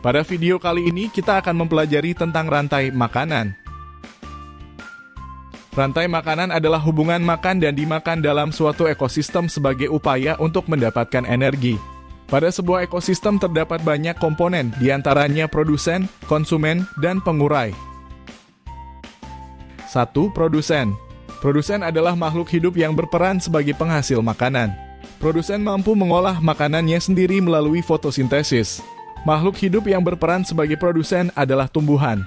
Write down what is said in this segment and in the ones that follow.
Pada video kali ini kita akan mempelajari tentang rantai makanan. Rantai makanan adalah hubungan makan dan dimakan dalam suatu ekosistem sebagai upaya untuk mendapatkan energi. Pada sebuah ekosistem terdapat banyak komponen, diantaranya produsen, konsumen, dan pengurai. 1. Produsen. Produsen adalah makhluk hidup yang berperan sebagai penghasil makanan. Produsen mampu mengolah makanannya sendiri melalui fotosintesis. Makhluk hidup yang berperan sebagai produsen adalah tumbuhan.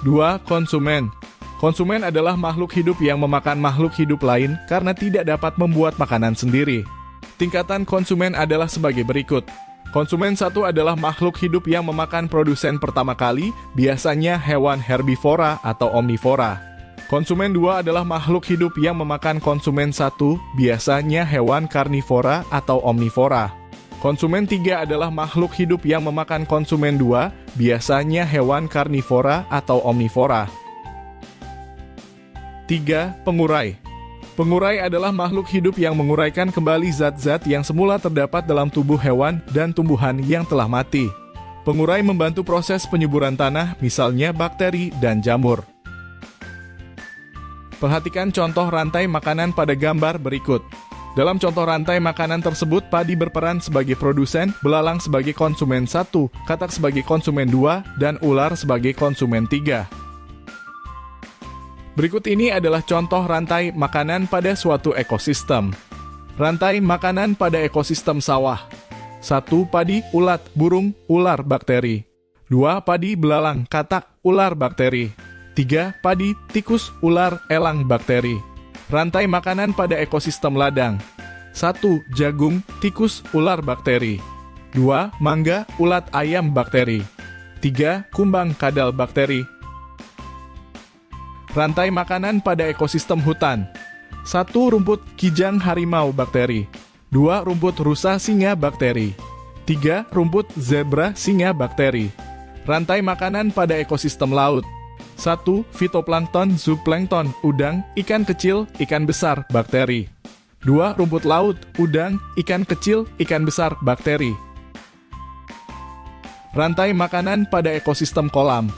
2. Konsumen. Konsumen adalah makhluk hidup yang memakan makhluk hidup lain karena tidak dapat membuat makanan sendiri. Tingkatan konsumen adalah sebagai berikut. Konsumen 1 adalah makhluk hidup yang memakan produsen pertama kali, biasanya hewan herbivora atau omnivora. Konsumen 2 adalah makhluk hidup yang memakan konsumen 1, biasanya hewan karnivora atau omnivora. Konsumen 3 adalah makhluk hidup yang memakan konsumen 2, biasanya hewan karnivora atau omnivora. 3. Pengurai. Pengurai adalah makhluk hidup yang menguraikan kembali zat-zat yang semula terdapat dalam tubuh hewan dan tumbuhan yang telah mati. Pengurai membantu proses penyuburan tanah, misalnya bakteri dan jamur. Perhatikan contoh rantai makanan pada gambar berikut. Dalam contoh rantai makanan tersebut, padi berperan sebagai produsen, belalang sebagai konsumen 1, katak sebagai konsumen 2, dan ular sebagai konsumen 3. Berikut ini adalah contoh rantai makanan pada suatu ekosistem. Rantai makanan pada ekosistem sawah. 1. Padi, ulat, burung, ular, bakteri. 2. Padi, belalang, katak, ular, bakteri. 3. Padi, tikus, ular, elang, bakteri. Rantai makanan pada ekosistem ladang. 1. Jagung, tikus, ular, bakteri. 2. Mangga, ulat, ayam, bakteri. 3. Kumbang, kadal, bakteri. Rantai makanan pada ekosistem hutan. 1. Rumput kijang, harimau, bakteri. 2. Rumput rusa, singa, bakteri. 3. Rumput zebra, singa, bakteri. Rantai makanan pada ekosistem laut. 1. Fitoplankton, zooplankton, udang, ikan kecil, ikan besar, bakteri. 2. Rumput laut, udang, ikan kecil, ikan besar, bakteri. Rantai makanan pada ekosistem kolam.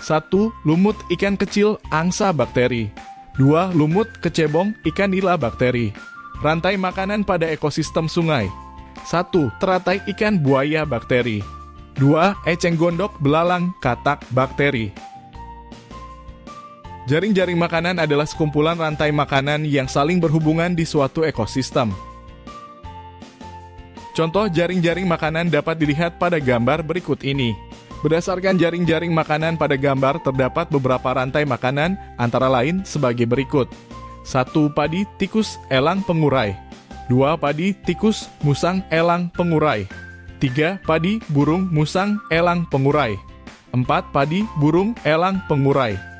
1. Lumut, ikan kecil, angsa, bakteri. 2. Lumut, kecebong, ikan nila, bakteri. Rantai makanan pada ekosistem sungai. 1. Teratai ikan, buaya, bakteri. 2. Eceng gondok, belalang, katak, bakteri. Jaring-jaring makanan adalah sekumpulan rantai makanan yang saling berhubungan di suatu ekosistem. Contoh jaring-jaring makanan dapat dilihat pada gambar berikut ini. Berdasarkan jaring-jaring makanan pada gambar, terdapat beberapa rantai makanan, antara lain sebagai berikut. 1. Padi, tikus, elang, pengurai. 2. Padi, tikus, musang, elang, pengurai. 3. Padi, burung, musang, elang, pengurai. 4. Padi, burung, elang, pengurai.